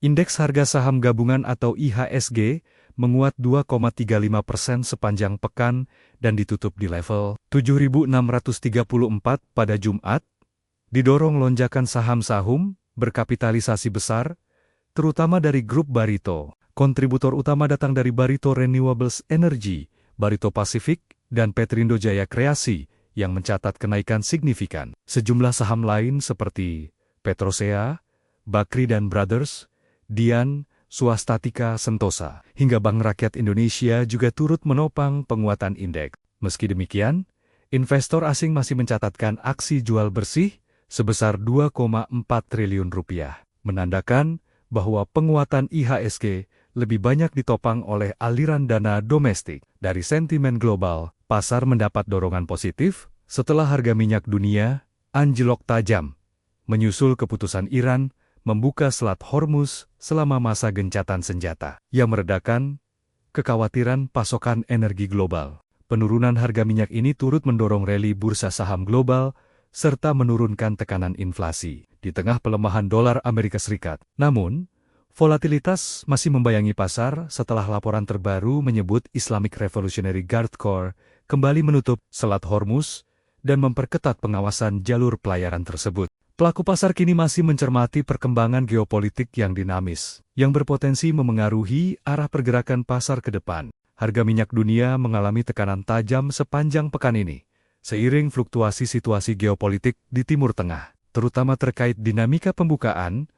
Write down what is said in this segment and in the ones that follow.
Indeks harga saham gabungan atau IHSG menguat 2,35% sepanjang pekan dan ditutup di level 7.634 pada Jumat, didorong lonjakan saham-saham berkapitalisasi besar, terutama dari grup Barito. Kontributor utama datang dari Barito Renewables Energy, Barito Pacific, dan Petrindo Jaya Kreasi yang mencatat kenaikan signifikan. Sejumlah saham lain seperti Petrosea, Bakri dan Brothers, Dian, Swastatika, Sentosa, hingga Bank Rakyat Indonesia juga turut menopang penguatan indeks. Meski demikian, investor asing masih mencatatkan aksi jual bersih sebesar 2,4 triliun rupiah, menandakan bahwa penguatan IHSG lebih banyak ditopang oleh aliran dana domestik. Dari sentimen global, pasar mendapat dorongan positif setelah harga minyak dunia anjlok tajam, menyusul keputusan Iran membuka Selat Hormuz selama masa gencatan senjata, yang meredakan kekhawatiran pasokan energi global. Penurunan harga minyak ini turut mendorong rally bursa saham global, serta menurunkan tekanan inflasi di tengah pelemahan dolar Amerika Serikat. Namun, volatilitas masih membayangi pasar setelah laporan terbaru menyebut Islamic Revolutionary Guard Corps kembali menutup Selat Hormuz dan memperketat pengawasan jalur pelayaran tersebut. Pelaku pasar kini masih mencermati perkembangan geopolitik yang dinamis, yang berpotensi memengaruhi arah pergerakan pasar ke depan. Harga minyak dunia mengalami tekanan tajam sepanjang pekan ini, seiring fluktuasi situasi geopolitik di Timur Tengah, terutama terkait dinamika pembukaan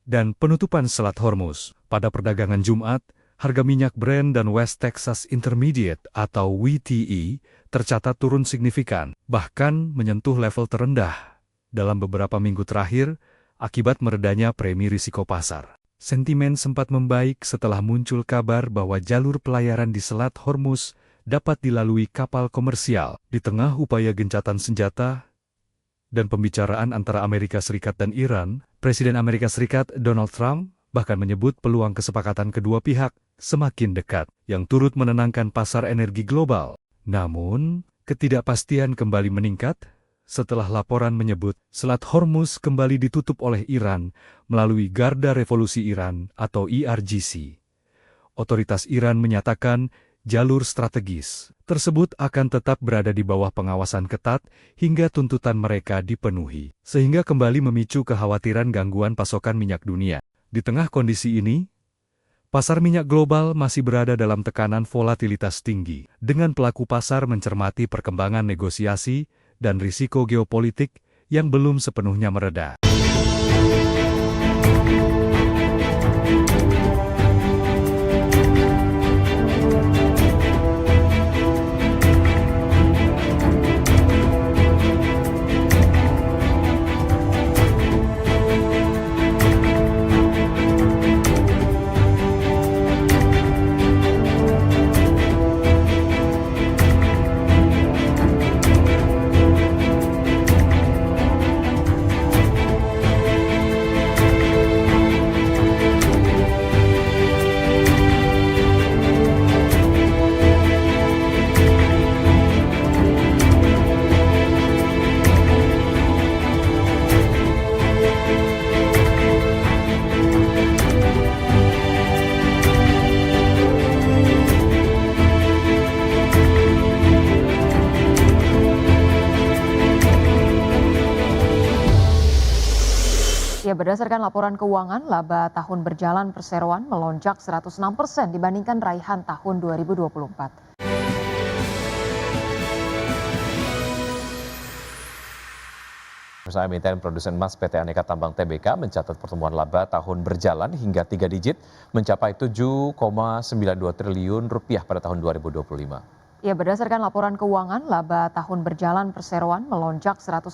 dan penutupan Selat Hormuz. Pada perdagangan Jumat, harga minyak Brent dan West Texas Intermediate atau WTI tercatat turun signifikan, bahkan menyentuh level terendah dalam beberapa minggu terakhir akibat meredanya premi risiko pasar. Sentimen sempat membaik setelah muncul kabar bahwa jalur pelayaran di Selat Hormuz dapat dilalui kapal komersial. Di tengah upaya gencatan senjata dan pembicaraan antara Amerika Serikat dan Iran, Presiden Amerika Serikat Donald Trump bahkan menyebut peluang kesepakatan kedua pihak semakin dekat, yang turut menenangkan pasar energi global. Namun, ketidakpastian kembali meningkat setelah laporan menyebut Selat Hormuz kembali ditutup oleh Iran melalui Garda Revolusi Iran atau IRGC. Otoritas Iran menyatakan jalur strategis tersebut akan tetap berada di bawah pengawasan ketat hingga tuntutan mereka dipenuhi, sehingga kembali memicu kekhawatiran gangguan pasokan minyak dunia. Di tengah kondisi ini, pasar minyak global masih berada dalam tekanan volatilitas tinggi, dengan pelaku pasar mencermati perkembangan negosiasi dan risiko geopolitik yang belum sepenuhnya mereda. Ya, berdasarkan laporan keuangan, laba tahun berjalan perseroan melonjak 106% dibandingkan raihan tahun 2024. Perusahaan emiten produsen emas PT Aneka Tambang Tbk mencatat pertumbuhan laba tahun berjalan hingga 3 digit mencapai 7,92 triliun rupiah pada tahun 2025. Ya, berdasarkan laporan keuangan, laba tahun berjalan perseroan melonjak 106%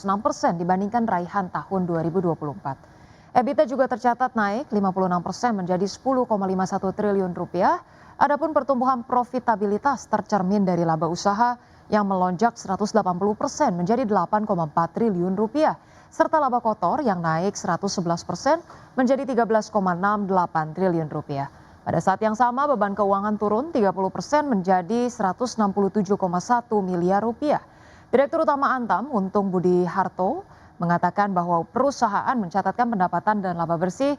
dibandingkan raihan tahun 2024. EBITDA juga tercatat naik 56% menjadi 10,51 triliun rupiah. Adapun pertumbuhan profitabilitas tercermin dari laba usaha yang melonjak 180% menjadi 8,4 triliun rupiah, serta laba kotor yang naik 111% menjadi 13,68 triliun rupiah. Pada saat yang sama, beban keuangan turun 30% menjadi 167,1 miliar rupiah. Direktur Utama Antam, Untung Budi Harto, mengatakan bahwa perusahaan mencatatkan pendapatan dan laba bersih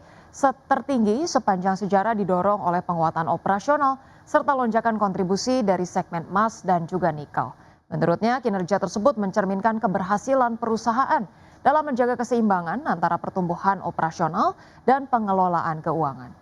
tertinggi sepanjang sejarah didorong oleh penguatan operasional serta lonjakan kontribusi dari segmen emas dan juga nikel. Menurutnya, kinerja tersebut mencerminkan keberhasilan perusahaan dalam menjaga keseimbangan antara pertumbuhan operasional dan pengelolaan keuangan.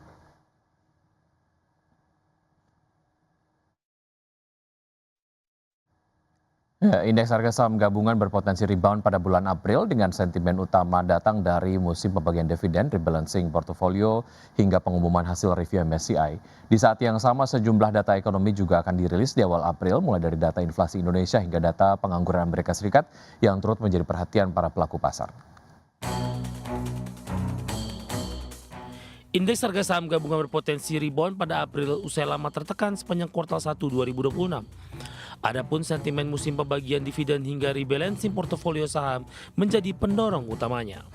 Ya, indeks harga saham gabungan berpotensi rebound pada bulan April dengan sentimen utama datang dari musim pembagian dividen, rebalancing portofolio, hingga pengumuman hasil review MSCI. Di saat yang sama, sejumlah data ekonomi juga akan dirilis di awal April, mulai dari data inflasi Indonesia hingga data pengangguran Amerika Serikat yang turut menjadi perhatian para pelaku pasar. Indeks harga saham gabungan berpotensi rebound pada April usai lama tertekan sepanjang kuartal 1 2026. Adapun sentimen musim pembagian dividen hingga rebalancing portofolio saham menjadi pendorong utamanya.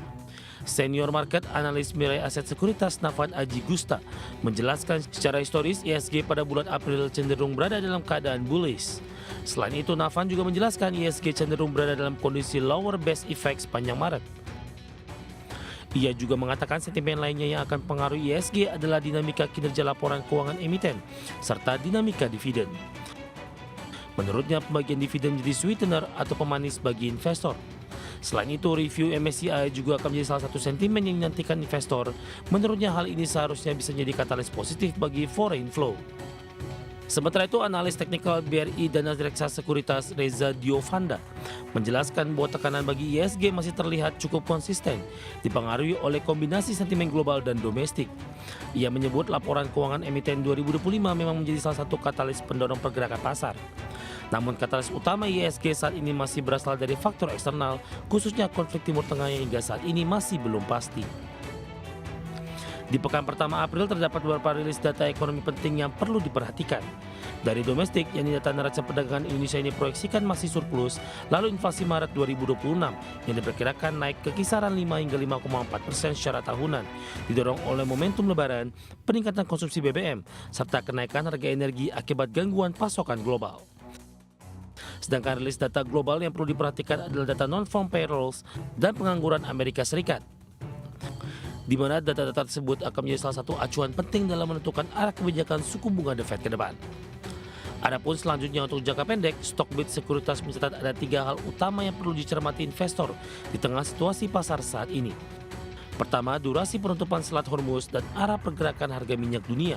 Senior market analis Mirai Aset Sekuritas Nafan Aji Gusta menjelaskan secara historis ISG pada bulan April cenderung berada dalam keadaan bullish. Selain itu, Nafan juga menjelaskan ISG cenderung berada dalam kondisi lower base effect sepanjang Maret. Ia juga mengatakan sentimen lainnya yang akan pengaruhi ISG adalah dinamika kinerja laporan keuangan emiten serta dinamika dividen. Menurutnya, pembagian dividen menjadi sweetener atau pemanis bagi investor. Selain itu, review MSCI juga akan menjadi salah satu sentimen yang dinantikan investor. Menurutnya, hal ini seharusnya bisa menjadi katalis positif bagi foreign flow. Sementara itu, analis teknikal BRI Dana Reksa Sekuritas Reza Diovanda menjelaskan bahwa tekanan bagi ISG masih terlihat cukup konsisten, dipengaruhi oleh kombinasi sentimen global dan domestik. Ia menyebut laporan keuangan emiten 2025 memang menjadi salah satu katalis pendorong pergerakan pasar. Namun katalis utama ISG saat ini masih berasal dari faktor eksternal, khususnya konflik Timur Tengah yang hingga saat ini masih belum pasti. Di pekan pertama April terdapat beberapa rilis data ekonomi penting yang perlu diperhatikan. Dari domestik, yakni data neraca perdagangan Indonesia ini proyeksikan masih surplus, lalu inflasi Maret 2026 yang diperkirakan naik ke kisaran 5 hingga 5,4% secara tahunan, didorong oleh momentum lebaran, peningkatan konsumsi BBM, serta kenaikan harga energi akibat gangguan pasokan global. Sedangkan rilis data global yang perlu diperhatikan adalah data non-farm payrolls dan pengangguran Amerika Serikat, di mana data-data tersebut akan menjadi salah satu acuan penting dalam menentukan arah kebijakan suku bunga The Fed ke depan. Adapun selanjutnya untuk jangka pendek, Stockbit Sekuritas mencatat ada 3 hal utama yang perlu dicermati investor di tengah situasi pasar saat ini. Pertama, durasi penutupan Selat Hormuz dan arah pergerakan harga minyak dunia.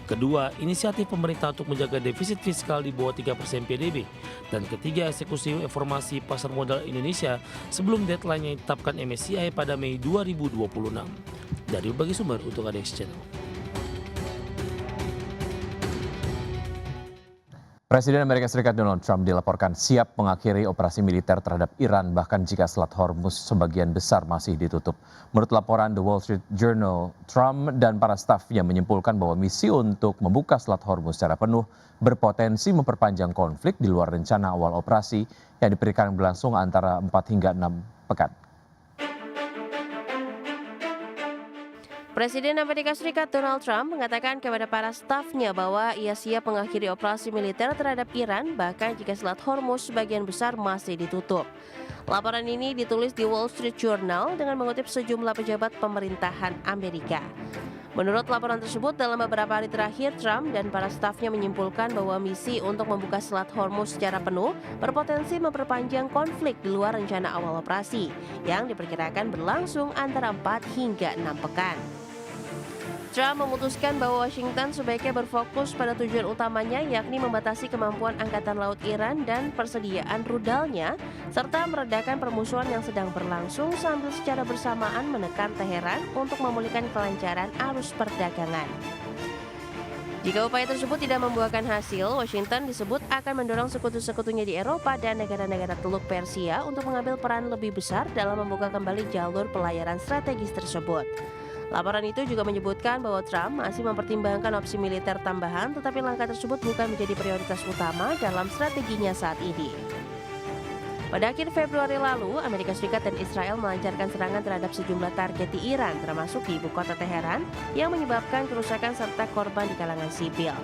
Kedua, inisiatif pemerintah untuk menjaga defisit fiskal di bawah 3% PDB. Dan ketiga, eksekusi informasi pasar modal Indonesia sebelum deadline yang ditetapkan MSCI pada Mei 2026. Dari berbagai sumber untuk ADX Channel. Presiden Amerika Serikat Donald Trump dilaporkan siap mengakhiri operasi militer terhadap Iran bahkan jika Selat Hormuz sebagian besar masih ditutup. Menurut laporan The Wall Street Journal, Trump dan para stafnya menyimpulkan bahwa misi untuk membuka Selat Hormuz secara penuh berpotensi memperpanjang konflik di luar rencana awal operasi yang diperkirakan berlangsung antara 4 hingga 6 pekan. Presiden Amerika Serikat Donald Trump mengatakan kepada para stafnya bahwa ia siap mengakhiri operasi militer terhadap Iran bahkan jika Selat Hormuz sebagian besar masih ditutup. Laporan ini ditulis di Wall Street Journal dengan mengutip sejumlah pejabat pemerintahan Amerika. Menurut laporan tersebut, dalam beberapa hari terakhir, Trump dan para stafnya menyimpulkan bahwa misi untuk membuka Selat Hormuz secara penuh berpotensi memperpanjang konflik di luar rencana awal operasi yang diperkirakan berlangsung antara 4 hingga 6 pekan. Trump memutuskan bahwa Washington sebaiknya berfokus pada tujuan utamanya, yakni membatasi kemampuan Angkatan Laut Iran dan persediaan rudalnya, serta meredakan permusuhan yang sedang berlangsung sambil secara bersamaan menekan Teheran untuk memulihkan kelancaran arus perdagangan. Jika upaya tersebut tidak membuahkan hasil, Washington disebut akan mendorong sekutu-sekutunya di Eropa dan negara-negara Teluk Persia untuk mengambil peran lebih besar dalam membuka kembali jalur pelayaran strategis tersebut. Laporan itu juga menyebutkan bahwa Trump masih mempertimbangkan opsi militer tambahan, tetapi langkah tersebut bukan menjadi prioritas utama dalam strateginya saat ini. Pada akhir Februari lalu, Amerika Serikat dan Israel melancarkan serangan terhadap sejumlah target di Iran, termasuk di ibu kota Teheran, yang menyebabkan kerusakan serta korban di kalangan sipil.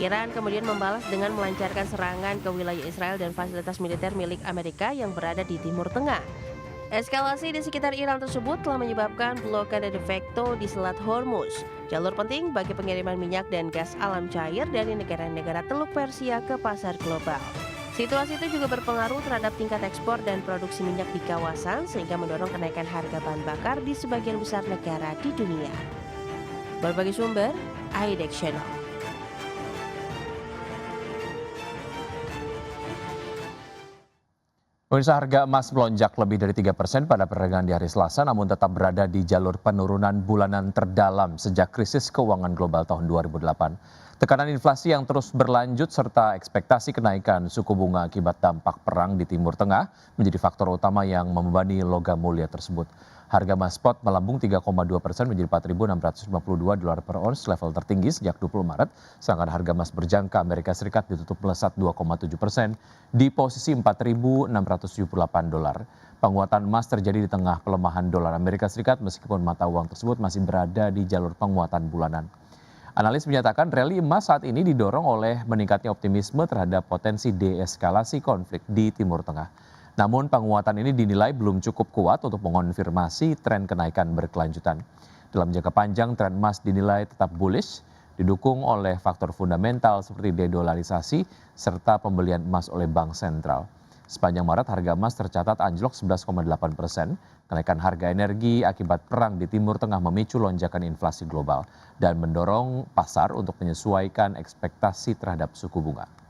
Iran kemudian membalas dengan melancarkan serangan ke wilayah Israel dan fasilitas militer milik Amerika yang berada di Timur Tengah. Eskalasi di sekitar Iran tersebut telah menyebabkan blokade de facto di Selat Hormuz, jalur penting bagi pengiriman minyak dan gas alam cair dari negara-negara Teluk Persia ke pasar global. Situasi itu juga berpengaruh terhadap tingkat ekspor dan produksi minyak di kawasan sehingga mendorong kenaikan harga bahan bakar di sebagian besar negara di dunia. Berbagai sumber, IDEX Channel. Pemirsa, harga emas melonjak lebih dari 3% pada perdagangan di hari Selasa, namun tetap berada di jalur penurunan bulanan terdalam sejak krisis keuangan global tahun 2008. Tekanan inflasi yang terus berlanjut serta ekspektasi kenaikan suku bunga akibat dampak perang di Timur Tengah menjadi faktor utama yang membebani logam mulia tersebut. Harga emas spot melambung 3,2% menjadi 4.652 dolar per ons, level tertinggi sejak 20 Maret. Sedangkan harga emas berjangka Amerika Serikat ditutup melesat 2,7% di posisi 4.678 dolar. Penguatan emas terjadi di tengah pelemahan dolar Amerika Serikat meskipun mata uang tersebut masih berada di jalur penguatan bulanan. Analis menyatakan rally emas saat ini didorong oleh meningkatnya optimisme terhadap potensi deeskalasi konflik di Timur Tengah. Namun penguatan ini dinilai belum cukup kuat untuk mengonfirmasi tren kenaikan berkelanjutan. Dalam jangka panjang, tren emas dinilai tetap bullish, didukung oleh faktor fundamental seperti dedolarisasi serta pembelian emas oleh bank sentral. Sepanjang Maret, harga emas tercatat anjlok 11,8%. Kenaikan harga energi akibat perang di Timur Tengah memicu lonjakan inflasi global dan mendorong pasar untuk menyesuaikan ekspektasi terhadap suku bunga.